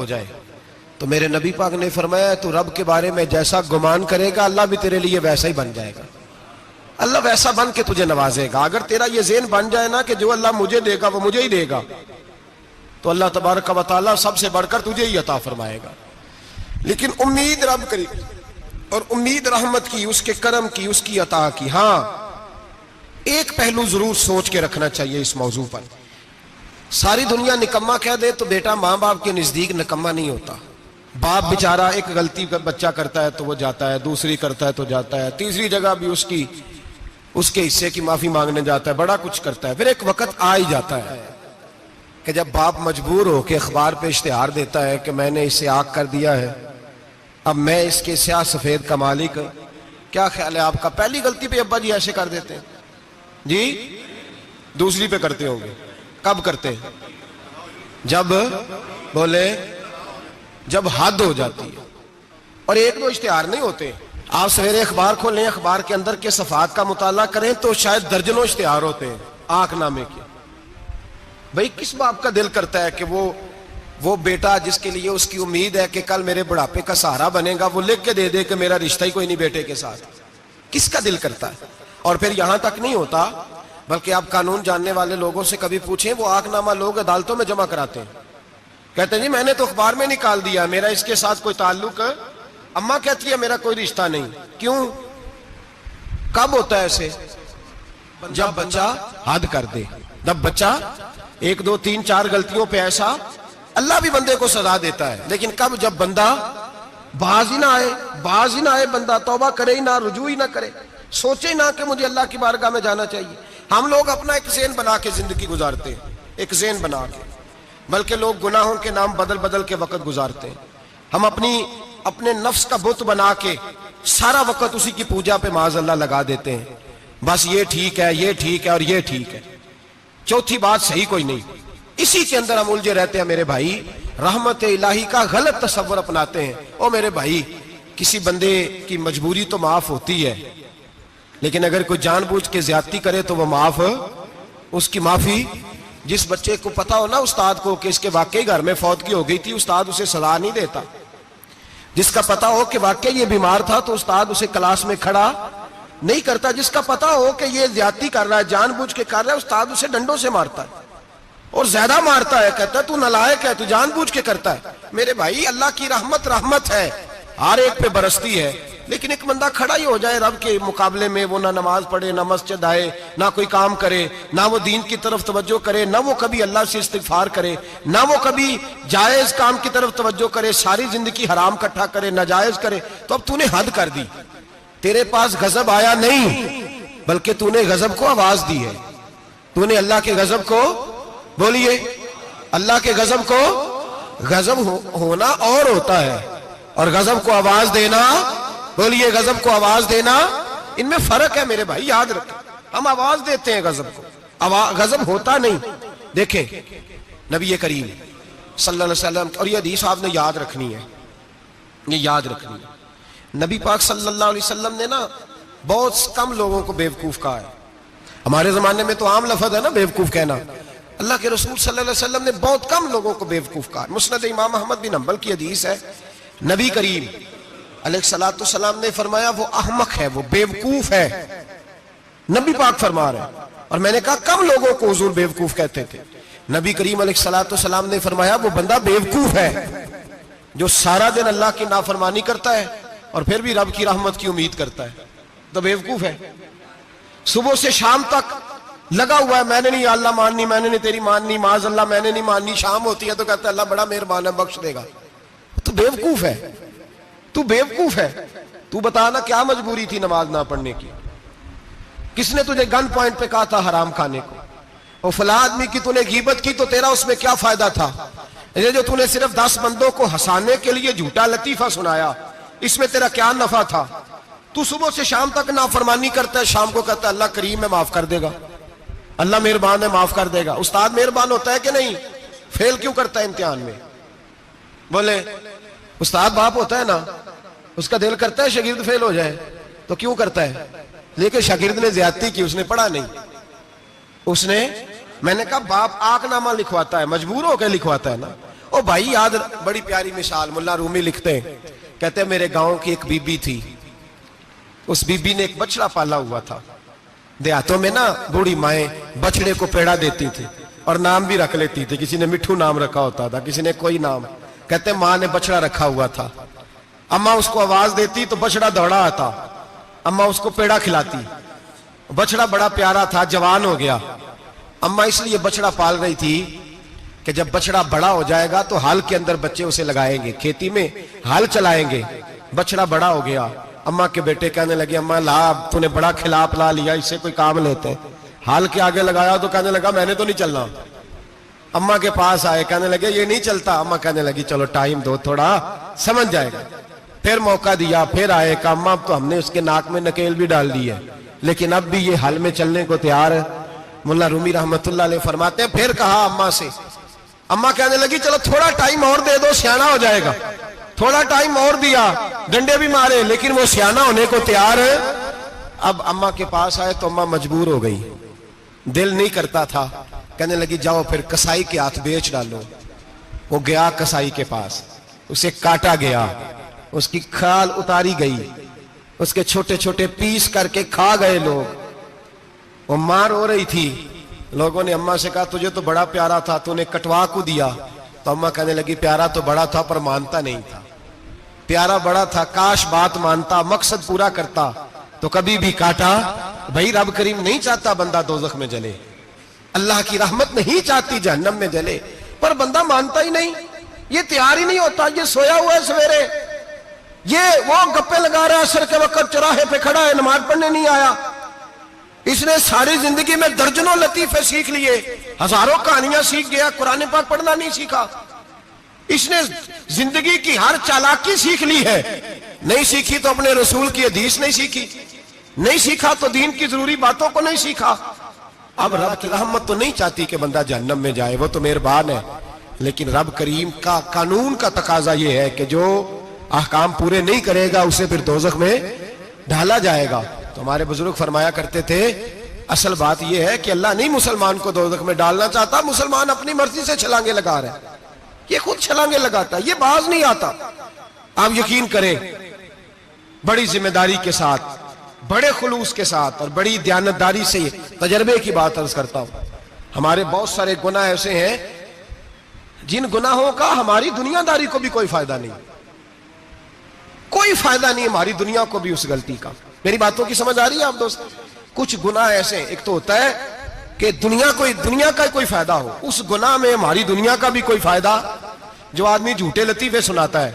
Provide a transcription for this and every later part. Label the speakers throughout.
Speaker 1: ہو جائے تو میرے نبی پاک نے فرمایا تو رب کے بارے میں جیسا گمان کرے گا اللہ بھی تیرے لیے ویسا ہی بن جائے گا. اللہ ویسا بن کے تجھے نوازے گا. اگر تیرا یہ ذہن بن جائے نا کہ جو اللہ مجھے دے گا وہ مجھے ہی دے گا تو اللہ تبارک و تعالیٰ سب سے بڑھ کر تجھے ہی عطا فرمائے گا. لیکن امید رب کری اور امید رحمت کی، اس کے کرم کی، اس کی عطا کی. ہاں ایک پہلو ضرور سوچ کے رکھنا چاہیے اس موضوع پر. ساری دنیا نکما کہہ دے تو بیٹا ماں باپ کے نزدیک نکما نہیں ہوتا. باپ بیچارہ ایک غلطی بچہ کرتا ہے تو وہ جاتا ہے، دوسری کرتا ہے تو جاتا ہے، تیسری جگہ بھی اس کے حصے کی معافی مانگنے جاتا ہے، بڑا کچھ کرتا ہے. پھر ایک وقت آ ہی جاتا ہے کہ جب باپ مجبور ہو کے اخبار پہ اشتہار دیتا ہے کہ میں نے اسے آگ کر دیا ہے، اب میں اس کے سیاہ سفید کا مالک. کیا خیال ہے آپ کا؟ پہلی غلطی پہ ابا جی ایسے کر دیتے ہیں جی، دوسری پہ کرتے ہوں گے. کب کرتے ہیں؟ جب بولے جب حد ہو جاتی ہے. اور ایک دو اشتہار نہیں ہوتے. آپ سویرے اخبار کھولیں، اخبار کے اندر کے صفحات کا مطالعہ کریں تو شاید درجنوں اشتہار ہوتے ہیں آنکھ نامے کے. بھئی کس باپ کا دل کرتا ہے کہ وہ بیٹا جس کے لیے اس کی امید ہے کہ کل میرے بڑھاپے کا سہارا بنے گا وہ لکھ کے دے دے کہ میرا رشتہ ہی کوئی نہیں بیٹے کے ساتھ؟ کس کا دل کرتا ہے؟ اور پھر یہاں تک نہیں ہوتا بلکہ آپ قانون جاننے والے لوگوں سے کبھی پوچھیں، وہ آنکھ نامہ لوگ عدالتوں میں جمع کراتے ہیں، کہتے ہیں جی میں نے تو اخبار میں نکال دیا، میرا اس کے ساتھ کوئی تعلق، اماں کہتی ہے میرا کوئی رشتہ نہیں. کیوں؟ کب ہوتا ہے ایسے؟ جب بچہ حد کر دے. جب بچہ ایک دو تین چار غلطیوں پہ ایسا، اللہ بھی بندے کو سزا دیتا ہے، لیکن کب؟ جب بندہ باز ہی نہ آئے بندہ توبہ کرے ہی نہ، رجوع ہی نہ کرے، سوچے نہ کہ مجھے اللہ کی بارگاہ میں جانا چاہیے. ہم لوگ اپنا ایک ذہن بنا کے زندگی گزارتے ہیں، ایک ذہن بنا کے، بلکہ لوگ گناہوں کے نام بدل کے وقت گزارتے ہیں. ہم اپنے نفس کا بت بنا کے سارا وقت اسی کی پوجا پہ معاذ اللہ لگا دیتے ہیں. بس یہ ٹھیک ہے، یہ ٹھیک ہے اور یہ ٹھیک ہے، چوتھی بات صحیح کوئی نہیں. اسی کے اندر ہم الجھے رہتے ہیں میرے بھائی. رحمت الہی کا غلط تصور اپناتے ہیں. او میرے بھائی، کسی بندے کی مجبوری تو معاف ہوتی ہے، لیکن اگر کوئی جان بوجھ کے زیادتی کرے تو وہ معاف، اس کی معافی. جس بچے کو پتا ہو نا استاد کو کہ اس کے واقعی گھر میں فوتگی ہو گئی تھی، استاد اسے سزا نہیں دیتا. جس کا پتا ہو کہ واقعی یہ بیمار تھا تو استاد اسے کلاس میں کھڑا نہیں کرتا. جس کا پتا ہو کہ یہ زیادتی کر رہا ہے، جان بوجھ کے کر رہا ہے، استاد اسے ڈنڈوں سے مارتا ہے اور زیادہ مارتا ہے، کہتا ہے تو نالائق ہے، تو جان بوجھ کے کرتا ہے. میرے بھائی اللہ کی رحمت ہے، ہر ایک پہ برستی ہے، لیکن ایک بندہ کھڑا ہی ہو جائے رب کے مقابلے میں، وہ نہ نماز پڑھے، نہ مسجد آئے، نہ کوئی کام کرے، نہ وہ دین کی طرف توجہ کرے، نہ وہ کبھی اللہ سے استغفار کرے، نہ وہ کبھی جائز کام کی طرف توجہ کرے، ساری زندگی حرام کٹھا کرے، ناجائز کرے، تو اب تو نے حد کر دی. تیرے پاس غضب آیا نہیں بلکہ تو نے غضب کو آواز دی ہے. تو نے اللہ کے غضب کو، بولیے، اللہ کے غضب کو، غضب ہونا اور ہوتا ہے اور غضب کو آواز دینا، بولیے، غضب کو آواز دینا، ان میں فرق ہے میرے بھائی، یاد رکھیں. ہم آواز دیتے ہیں غضب کو، غضب ہوتا نہیں. دیکھیں نبی کریم صلی اللہ علیہ وسلم، اور یہ حدیث آپ نے یاد رکھنی ہے، یہ یاد رکھنی ہے. نبی پاک صلی اللہ علیہ وسلم نے نا بہت کم لوگوں کو بیوقوف کہا ہے. ہمارے زمانے میں تو عام لفظ ہے نا بیوقوف کہنا. اللہ کے رسول صلی اللہ علیہ وسلم نے بہت کم لوگوں کو بیوقوف کہا. مسند امام احمد بن حنبل کی حدیث ہے، نبی کریم علیہ الصلوۃ والسلام نے فرمایا وہ احمق ہے، وہ بیوقوف ہے. نبی پاک فرما رہے ہیں. اور میں نے کہا کم لوگوں کو حضور بیوقوف کہتے تھے. نبی کریم علیہ الصلوۃ والسلام نے فرمایا وہ بندہ بیوقوف ہے جو سارا دن اللہ کی نافرمانی کرتا ہے اور پھر بھی رب کی رحمت کی امید کرتا ہے، تو بیوقوف ہے. صبح سے شام تک لگا ہوا ہے، میں نے نہیں اللہ ماننی، میں نے نہیں تیری ماننی، معاذ اللہ میں نے نہیں ماننی. شام ہوتی ہے تو کہتا ہے اللہ بڑا مہربان ہے، بخش دے گا. تو بیوقوف ہے، تو بیوقوف ہے. تو بتانا کیا مجبوری تھی نماز نہ پڑھنے کی؟ کس نے تجھے گن پوائنٹ پہ کہا تھا حرام کھانے کو؟ اور فلاں آدمی کی تو نے غیبت کی تو تیرا اس میں کیا فائدہ تھا؟ یہ جو تو نے صرف 10 بندوں کو ہنسانے کے لیے جھوٹا لطیفہ سنایا، اس میں تیرا کیا نفع تھا؟ تو صبح سے شام تک نافرمانی کرتا ہے، شام کو کہتا ہے اللہ کریم ہے معاف کر دے گا، اللہ مہربان ہے معاف کر دے گا. استاد مہربان ہوتا ہے کہ نہیں؟ فیل کیوں کرتا ہے امتحان میں؟ بولے استاد باپ ہوتا ہے نا، اس کا دل کرتا ہے شاگرد فیل ہو جائے، تو کیوں کرتا ہے؟ لیکن شاگرد نے زیادتی کی، اس نے پڑھا نہیں. میں نے کہا باپ آنکھ نامہ لکھواتا ہے، مجبور ہو کے لکھواتا ہے نا. او بھائی یاد، بڑی پیاری مثال ملا رومی لکھتے ہیں، کہتے ہیں میرے گاؤں کی ایک بی بی تھی، اس بی بی نے ایک بچڑا پالا ہوا تھا۔ دیہاتوں میں نا بوڑھی مائیں بچڑے کو پیڑا دیتی تھی اور نام بھی رکھ لیتی تھی، کسی نے مٹھو نام رکھا ہوتا تھا، کسی نے کوئی نام۔ کہتے ہیں ماں نے بچڑا رکھا ہوا تھا، اماں اس کو آواز دیتی تو بچڑا دوڑا آتا، اماں اس کو پیڑا کھلاتی، بچڑا بڑا پیارا تھا، جوان ہو گیا۔ اماں اس لیے بچڑا پال رہی تھی کہ جب بچڑا بڑا ہو جائے گا تو ہل کے اندر بچے اسے لگائیں گے، کھیتی میں ہل چلائیں گے۔ بچڑا بڑا ہو گیا، اماں کے بیٹے کہنے لگے اماں لا، تو نے بڑا کھلا پلا لیا، اس سے کوئی کام لیتے ہیں۔ ہل کے آگے لگایا تو کہنے لگا میں نے تو نہیں چلنا۔ اماں کے پاس آئے، کہنے لگے یہ نہیں چلتا۔ اماں کہنے لگی چلو ٹائم دو تھوڑا، سمجھ جائے گا۔ پھر موقع دیا، پھر آئے، کہا اماں اب تو ہم نے اس کے ناک میں نکیل بھی ڈال دی ہے، لیکن اب بھی یہ ہل میں چلنے کو تیار ہے۔ ملا رومی رحمت اللہ علیہ فرماتے ہیں پھر کہا اماں سے، اماں کہنے لگی چلو تھوڑا ٹائم اور دے دو، سیانا ہو جائے گا۔ تھوڑا ٹائم اور دیا، ڈنڈے بھی مارے، لیکن وہ سیانا ہونے کو تیار ہے۔ اب اماں کے پاس آئے تو اماں مجبور ہو گئی، دل نہیں کرتا تھا، کہنے لگی جاؤ پھر کسائی کے ہاتھ بیچ ڈالو۔ وہ گیا کسائی کے پاس، اسے کاٹا گیا، اس کی کھال اتاری گئی، اس کے چھوٹے چھوٹے پیس کر کے کھا گئے لوگ۔ وہ ماں رو رہی تھی، لوگوں نے اماں سے کہا تجھے تو بڑا پیارا تھا، تو نے کٹوا کو دیا۔ تو اماں کہنے لگی پیارا تو بڑا تھا پر مانتا نہیں تھا، پیارا بڑا تھا، کاش بات مانتا، مقصد پورا کرتا تو کبھی بھی کاٹا۔ بھائی رب کریم نہیں چاہتا بندہ دوزخ میں جلے، اللہ کی رحمت نہیں چاہتی جہنم میں جلے، پر بندہ مانتا ہی نہیں، یہ تیار ہی نہیں ہوتا۔ یہ سویا ہوا ہے سویرے، یہ وہ گپے لگا رہا ہے، عصر کے وقت چوراہے پہ کھڑا ہے، نماز پڑھنے نہیں آیا۔ اس نے ساری زندگی میں درجنوں لطیفے سیکھ لیے، ہزاروں کہانیاں سیکھ گیا، قرآن پاک پڑھنا نہیں سیکھا۔ اس نے زندگی کی ہر چالاکی سیکھ لی ہے، نہیں سیکھی تو اپنے رسول کی حدیث نہیں سیکھی، نہیں سیکھا تو دین کی ضروری باتوں کو نہیں سیکھا۔ اب رب کی رحمت تو نہیں چاہتی کہ بندہ جہنم میں جائے، وہ تو مہربان ہے، لیکن رب کریم کا قانون کا تقاضا یہ ہے کہ جو احکام پورے نہیں کرے گا اسے پھر دوزخ میں ڈالا جائے گا۔ تو ہمارے بزرگ فرمایا کرتے تھے اصل بات یہ ہے کہ اللہ نہیں مسلمان کو دوزخ میں ڈالنا چاہتا، مسلمان اپنی مرضی سے چھلانگے لگا رہے ہیں، یہ خود چھلانگے لگاتا ہے، یہ باز نہیں آتا۔ آپ یقین کریں بڑی ذمہ داری کے ساتھ، بڑے خلوص کے ساتھ اور بڑی دیانتداری سے تجربے کی بات عرض کرتا ہوں، ہمارے بہت سارے گناہ ایسے ہیں جن گناہوں کا ہماری دنیا داری کو بھی کوئی فائدہ نہیں، کوئی فائدہ نہیں ہماری دنیا کو بھی اس غلطی کا۔ میری باتوں کی سمجھ آ رہی ہے آپ دوست؟ کچھ گناہ ایسے ہیں، ایک تو ہوتا ہے کہ دنیا کا کوئی فائدہ ہو، اس گناہ میں ہماری دنیا کا بھی کوئی فائدہ۔ جو آدمی جھوٹے لطیفے سناتا ہے،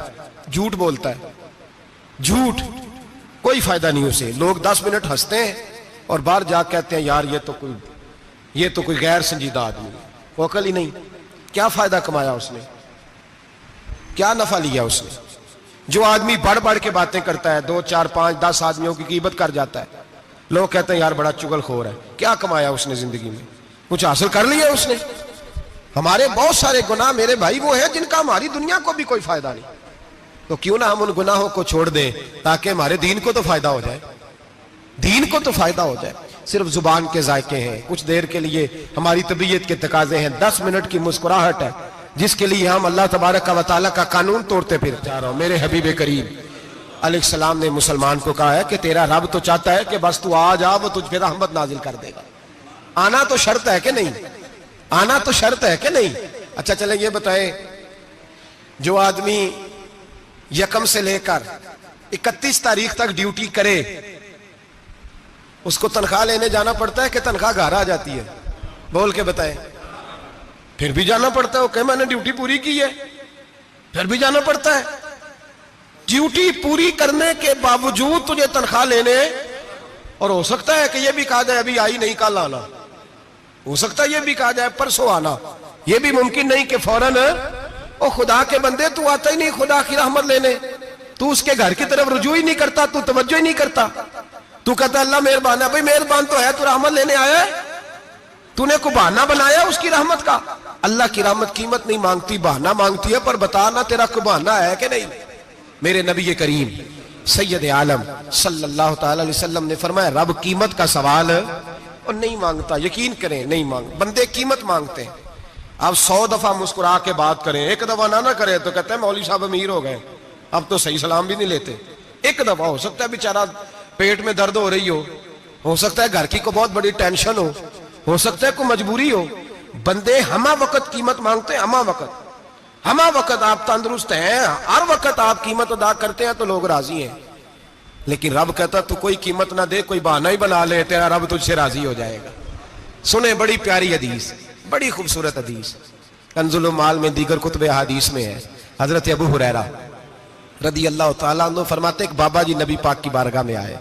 Speaker 1: جھوٹ بولتا ہے، جھوٹ کوئی فائدہ نہیں اسے، لوگ 10 منٹ ہنستے ہیں اور باہر جا کہتے ہیں یار یہ تو کوئی غیر سنجیدہ آدمی، وہ عقل ہی نہیں، کیا فائدہ کمایا اس نے، کیا نفع لیا اس نے۔ جو آدمی بڑھ بڑھ کے باتیں کرتا ہے، 2 4 5 10 آدمیوں کی غیبت کر جاتا ہے، لوگ کہتے ہیں یار بڑا چغل خور ہے، کیا کمایا اس نے زندگی میں، کچھ حاصل کر لیا اس نے۔ ہمارے بہت سارے گناہ میرے بھائی وہ ہیں جن کا ہماری دنیا کو بھی کوئی فائدہ نہیں، تو کیوں نہ ہم ان گناہوں کو چھوڑ دیں تاکہ ہمارے دین کو تو فائدہ ہو جائے، دین کو تو فائدہ ہو جائے۔ صرف زبان کے ذائقے ہیں، کچھ دیر کے لیے ہماری طبیعت کے تقاضے ہیں، 10 منٹ کی مسکراہٹ ہے جس کے لیے ہم اللہ تبارک و تعالیٰ کا قانون توڑتے پھر جا رہا ہوں۔ میرے حبیب کریم علیہ السلام نے مسلمان کو کہا ہے کہ تیرا رب تو چاہتا ہے کہ بس تو آ جا، وہ تجھ پہ رحمت نازل کر دے گا۔ آنا تو شرط ہے کہ نہیں؟ آنا تو شرط ہے کہ نہیں؟ اچھا چلیں یہ بتائیں، جو آدمی 1 سے لے کر 31 تاریخ تک ڈیوٹی کرے اس کو تنخواہ لینے جانا پڑتا ہے کہ تنخواہ گھر آ جاتی ہے؟ بول کے بتائیں۔ پھر بھی جانا پڑتا ہے، وہ کہ میں نے ڈیوٹی پوری کی ہے، پھر بھی جانا پڑتا ہے۔ ڈیوٹی پوری کرنے کے باوجود تجھے تنخواہ لینے، اور ہو سکتا ہے کہ یہ بھی کہا جائے ابھی آئی نہیں کل آنا، ہو سکتا ہے یہ بھی کہا جائے پرسوں آنا، یہ بھی ممکن نہیں کہ فوراً او خدا کے بندے تو آتا ہی نہیں خدا کی رحمت لینے، تو اس کے گھر کی طرف رجوع ہی نہیں کرتا، تو توجہ ہی نہیں کرتا، تو کہتا اللہ مہربان ہے۔ بھائی مہربان تو ہے، تو رحمت لینے آیا ہے، تو نے کو بہانہ بنایا اس کی رحمت کا۔ اللہ کی رحمت قیمت نہیں مانگتی، بہانہ مانگتی ہے، پر بتانا تیرا کو بہانہ ہے کہ نہیں۔ میرے نبی کریم سید عالم صلی اللہ تعالی علیہ وسلم نے فرمایا رب قیمت کا سوال اور نہیں مانگتا، یقین کریں نہیں مانگ، بندے قیمت مانگتے ہیں۔ آپ 100 دفعہ مسکرا کے بات کریں، ایک دفعہ نہ کریں تو کہتے ہیں مولوی صاحب امیر ہو گئے، اب تو صحیح سلام بھی نہیں لیتے۔ ایک دفعہ ہو سکتا ہے بیچارہ پیٹ میں درد ہو رہی ہو سکتا ہے گھر کی کو بہت بڑی ٹینشن ہو سکتا ہے کوئی مجبوری ہو، بندے ہمہ وقت قیمت مانگتے ہیں، ہمہ وقت آپ تندرست ہیں، ہر وقت آپ قیمت ادا کرتے ہیں تو لوگ راضی ہیں۔ لیکن رب کہتا تو کوئی قیمت نہ دے، کوئی بہانہ ہی بنا لے، تیرا رب تجھ سے راضی ہو جائے گا۔ سنیں بڑی پیاری حدیث، بڑی خوبصورت حدیث، کنز المال میں دیگر کتب حدیث میں ہے۔ حضرت ابو ہریرہ رضی اللہ تعالیٰ عنہ فرماتے ایک بابا جی نبی پاک کی بارگاہ میں آئے،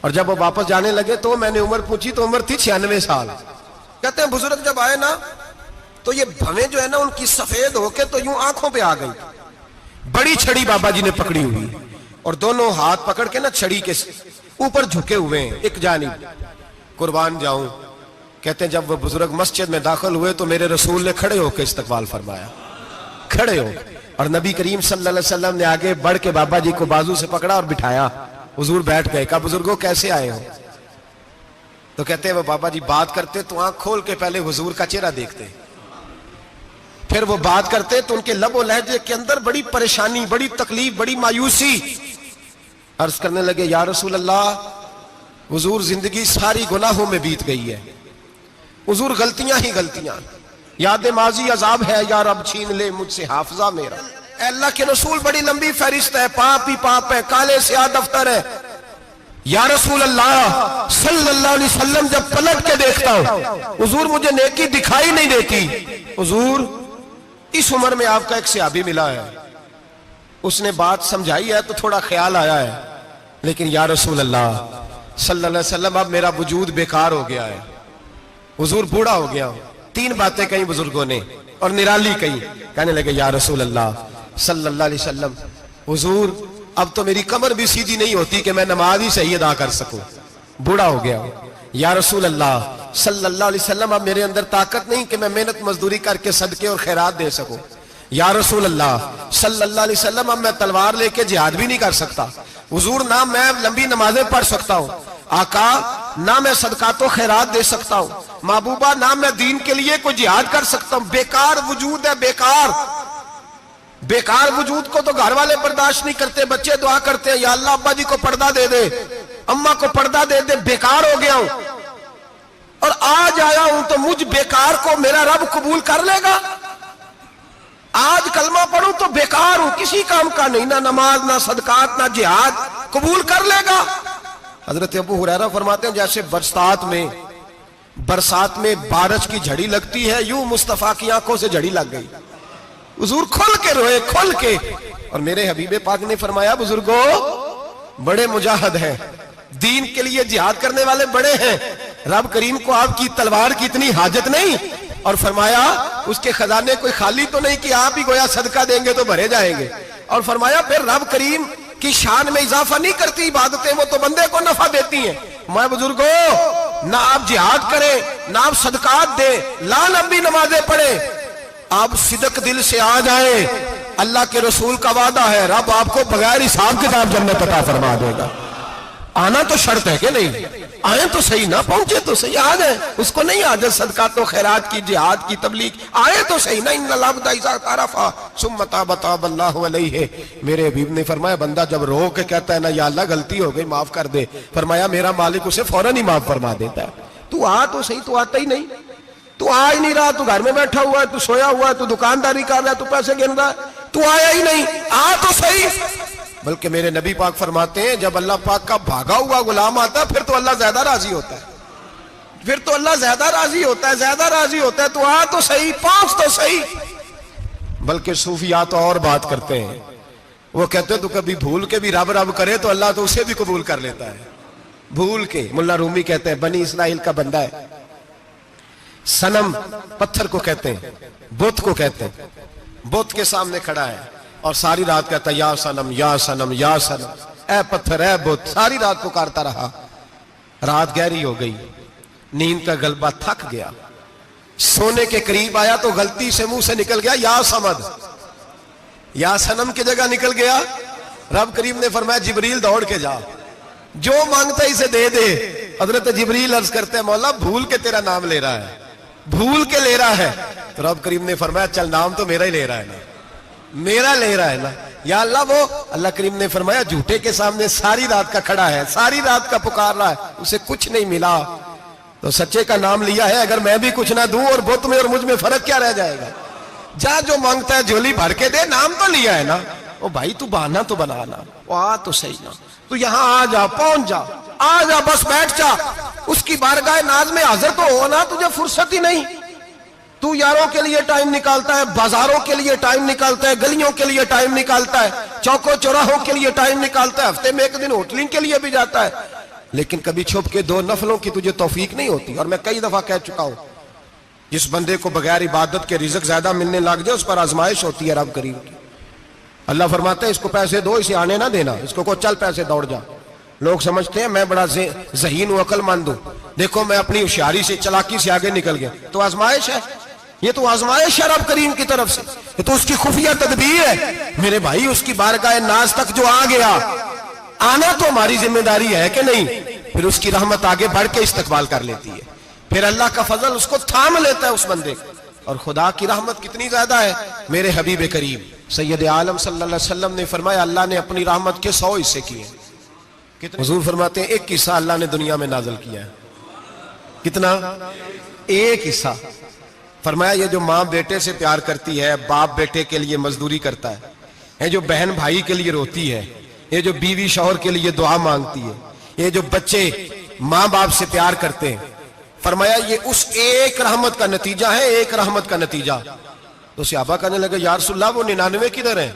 Speaker 1: اور جب وہ واپس جانے لگے تو میں نے عمر پوچھی تو عمر تھی 96 سال۔ کہتے ہیں بزرگ جب آئے نا تو یہ بھویں جو ہے نا ان کی سفید ہو کے تو یوں آنکھوں پہ آ گئی، بڑی چھڑی بابا جی نے پکڑی ہوئی اور دونوں ہاتھ پکڑ کے نا چھڑی کے اوپر جھکے ہوئے ہیں ایک جانب، قربان جاؤں۔ کہتے ہیں جب وہ بزرگ مسجد میں داخل ہوئے تو میرے رسول نے کھڑے ہو کے استقبال فرمایا، کھڑے ہو، اور نبی کریم صلی اللہ علیہ وسلم نے آگے بڑھ کے بابا جی کو بازو سے پکڑا اور بٹھایا۔ حضور بیٹھ گئے، کہا بزرگوں کیسے آئے ہو؟ تو کہتے ہیں وہ بابا جی بات کرتے تو آنکھ کھول کے پہلے حضور کا چہرہ دیکھتے، پھر وہ بات کرتے تو ان کے لب و لہجے کے اندر بڑی پریشانی، بڑی تکلیف، بڑی مایوسی۔ عرض کرنے لگے یا رسول اللہ، حضور زندگی ساری گناہوں میں بیت گئی ہے، حضور غلطیاں ہی غلطیاں، یاد ماضی عذاب ہے، یا رب چھین لے مجھ سے حافظہ میرا۔ اے اللہ کے رسول بڑی لمبی فہرست ہے، پاپ ہی پاپ ہے، کالے سیاہ دفتر ہے۔ یا رسول اللہ صلی اللہ علیہ وسلم جب پلٹ کے دیکھتا ہوں حضور مجھے نیکی دکھائی نہیں دیتی۔ حضور اس عمر میں آپ کا ایک صحابی ملا ہے، اس نے بات سمجھائی ہے تو تھوڑا خیال آیا ہے، لیکن یا رسول اللہ صلی اللہ علیہ وسلم اب میرا وجود بیکار ہو گیا ہے، حضور بوڑھا ہو گیا ہوں۔ 3 باتیں کہیں بزرگوں نے اور نرالی کہیں، کہنے لگے یا رسول اللہ صلی اللہ علیہ وسلم، حضور اب تو میری کمر بھی سیدھی نہیں ہوتی کہ میں نماز ہی صحیح ادا کر سکوں، بوڑھا ہو گیا ہوں۔ یا رسول اللہ صلی اللہ علیہ وسلم اب میرے اندر طاقت نہیں کہ میں محنت مزدوری کر کے صدقے اور خیرات دے سکوں۔ یا رسول اللہ صلی اللہ علیہ وسلم اب میں تلوار لے کے جہاد بھی نہیں کر سکتا، حضور نہ میں لمبی نمازیں پڑھ سکتا ہوں، آقا نہ میں صدقات و خیرات دے سکتا ہوں، محبوبہ نہ میں دین کے لیے کوئی جہاد کر سکتا ہوں، بیکار وجود ہے، بیکار وجود کو تو گھر والے برداشت نہیں کرتے، بچے دعا کرتے ہیں یا اللہ ابا جی کو پردہ دے دے، اماں کو پردہ دے دے، بیکار ہو گیا ہوں اور آج آیا ہوں تو مجھ بیکار کو میرا رب قبول کر لے گا؟ آج کلمہ پڑھوں تو بیکار ہوں، کسی کام کا نہیں، نہ نماز نہ صدقات نہ جہاد، قبول کر لے گا؟ حضرت ابو ہریرہ فرماتے ہیں جیسے برسات میں بارش کی جھڑی لگتی ہے، یوں مصطفیٰ کی آنکھوں سے جھڑی لگ گئی، حضور کھل کے روئے، کھل کے۔ اور میرے حبیب پاک نے فرمایا بزرگوں بڑے مجاہد ہیں، دین کے لیے جہاد کرنے والے بڑے ہیں، رب کریم کو آپ کی تلوار کی اتنی حاجت نہیں، اور فرمایا اس کے خزانے کوئی خالی تو نہیں کہ آپ ہی گویا صدقہ دیں گے تو بھرے جائیں گے، اور فرمایا پھر رب کریم کی شان میں اضافہ نہیں کرتی عبادتیں، وہ تو بندے کو نفع دیتی ہیں۔ میں بزرگوں نہ آپ جہاد کریں نہ آپ صدقات دیں، لا لمبی نمازیں پڑھیں، آپ صدق دل سے آ جائیں، اللہ کے رسول کا وعدہ ہے رب آپ کو بغیر حساب کتاب جنت عطا فرما دے گا۔ آنا تو شرط ہے کہ نہیں؟ آئیں تو صحیح، نہ پہنچے تو صحیح، آ جائیں، اس کو نہیں عادت صدقات و خیرات کی، جہاد کی تبلیغ، آئے تو صحیح نا، ان العبد اذا تعرف ثم تاب تاب اللہ علیہ۔ میرے حبیب نے فرمایا بندہ جب رو کے کہتا ہے نا یا اللہ غلطی ہو گئی معاف کر دے، فرمایا میرا مالک اسے فوراً ہی معاف فرما دیتا ہے۔ تو آ تو صحیح، تو آتا ہی نہیں، تو آ ہی نہیں رہا، تو گھر میں بیٹھا ہوا ہے، تو سویا ہوا ہے، تو دکانداری کر رہا ہے، تو پیسے گن رہا ہے، تو آیا ہی نہیں، آ تو صحیح۔ بلکہ میرے نبی پاک فرماتے ہیں جب اللہ پاک کا بھاگا ہوا غلام آتا ہے پھر تو اللہ زیادہ راضی ہوتا ہے، پھر تو اللہ زیادہ راضی ہوتا ہے، زیادہ راضی ہوتا ہے، تو آ تو صحیح، پہنچ تو صحیح۔ بلکہ صوفیاء تو اور بات کرتے ہیں، وہ کہتے ہیں تو کبھی بھول کے بھی رب رب کرے تو اللہ تو اسے بھی قبول کر لیتا ہے، بھول کے۔ ملا رومی کہتے ہیں بنی اسرائیل کا بندہ ہے، صنم پتھر کو کہتے ہیں، بت کو کہتے ہیں، بت کے سامنے کھڑا ہے اور ساری رات کہتا ہے یا صنم یا صنم یا صنم، اے پتھر اے بت، ساری رات پکارتا رہا۔ رات گہری ہو گئی، نیند کا غلبہ، تھک گیا، سونے کے قریب آیا تو غلطی سے منہ سے نکل گیا یا صمد، یا صنم کی جگہ نکل گیا۔ رب کریم نے فرمایا جبریل دوڑ کے جا، جو مانگتا ہے اسے دے دے۔ حضرت جبریل عرض کرتے ہیں مولا بھول کے تیرا نام لے رہا ہے، بھول کے لے رہا ہے. تو رب کریم نے فرمایا چل نام تو میرا ہی لے رہا ہے نا, میرا لے رہا ہے نا. یا اللہ وہ اللہ کریم نے فرمایا جھوٹے کے سامنے ساری رات کا کھڑا ہے, ساری رات کا پکار رہا ہے, اسے کچھ نہیں ملا, تو سچے کا نام لیا ہے. اگر میں بھی کچھ نہ دوں اور بت میں اور مجھ میں فرق کیا رہ جائے گا؟ جا جو مانگتا ہے جھولی بھر کے دے, نام تو لیا ہے نا. او بھائی تو بہانا تو بنانا, آ تو صحیح نا, تو یہاں آ جا, پہنچ جا, آ جا, بس بیٹھ جا, اس کی بارگاہ ناز میں حاضر تو ہونا. تجھے فرصت ہی نہیں. تو یاروں کے لیے ٹائم نکالتا ہے, بازاروں کے لیے ٹائم نکالتا ہے, گلیوں کے لیے ٹائم نکالتا ہے, چوکوں چوراہوں کے لیے ٹائم نکالتا ہے, ہفتے میں ایک دن ہوٹلنگ کے لیے بھی جاتا ہے, لیکن کبھی چھپ کے 2 نفلوں کی تجھے توفیق نہیں ہوتی. اور میں کئی دفعہ کہہ چکا ہوں, جس بندے کو بغیر عبادت کے رزق زیادہ ملنے لگ جائے اس پر آزمائش ہوتی ہے رب کریم کی. اللہ فرماتا ہے اس کو پیسے دو, اسے آنے نہ دینا, اس کو چل پیسے دوڑ جا. لوگ سمجھتے ہیں میں بڑا ذہین و عقل مند ہوں, دیکھو میں اپنی ہوشیاری سے, چلاکی سے آگے نکل گیا. تو آزمائش ہے, یہ تو آزمائش ہے رب کریم کی طرف سے, یہ تو اس کی خفیہ تدبیر ہے. میرے بھائی اس کی بارگاہ ناز تک جو آ گیا, آنا تو ہماری ذمہ داری ہے کہ نہیں, پھر اس کی رحمت آگے بڑھ کے استقبال کر لیتی ہے, پھر اللہ کا فضل اس کو تھام لیتا ہے اس بندے کو. اور خدا کی رحمت کتنی زیادہ ہے. میرے حبیب کریم سید عالم صلی اللہ علیہ وسلم نے فرمایا اللہ نے اپنی رحمت کے 100 حصے کیے. حضور فرماتے ہیں ایک حصہ اللہ نے دنیا میں نازل کیا ہے. کتنا؟ ایک حصہ. فرمایا یہ جو ماں بیٹے سے پیار کرتی ہے, باپ بیٹے کے لیے مزدوری کرتا ہے, یہ جو بہن بھائی کے لیے روتی ہے, یہ جو بیوی شوہر کے لیے دعا مانگتی ہے, یہ جو بچے ماں باپ سے پیار کرتے ہیں, فرمایا یہ اس ایک رحمت کا نتیجہ ہے, ایک رحمت کا نتیجہ. تو صحابہ کہنے لگے یا رسول اللہ وہ 99 کدھر ہیں؟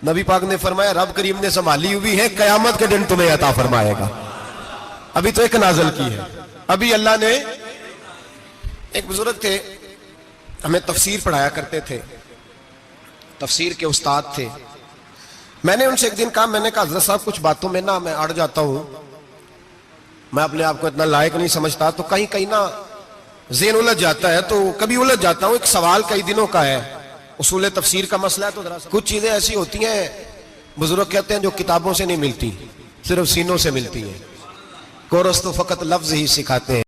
Speaker 1: نبی پاک نے فرمایا رب کریم نے سنبھالی ہوئی ہے, قیامت کے دن تمہیں عطا فرمائے گا. ابھی تو ایک نازل کی ہے, ابھی اللہ نے. ایک بزرگ تھے, ہمیں تفسیر پڑھایا کرتے تھے, تفسیر کے استاد تھے. میں نے ان سے ایک دن کہا, میں نے کہا حضرت صاحب کچھ باتوں میں نا میں اڑ جاتا ہوں, میں اپنے آپ کو اتنا لائق نہیں سمجھتا, تو کہیں کہیں نا ذہن الجھ جاتا ہے, تو کبھی الجھ جاتا ہوں. ایک سوال کئی دنوں کا ہے, اصول تفسیر کا مسئلہ ہے, تو کچھ چیزیں ایسی ہوتی ہیں بزرگ کہتے ہیں جو کتابوں سے نہیں ملتی, صرف سینوں سے ملتی ہیں. کورس تو فقط لفظ ہی سکھاتے ہیں.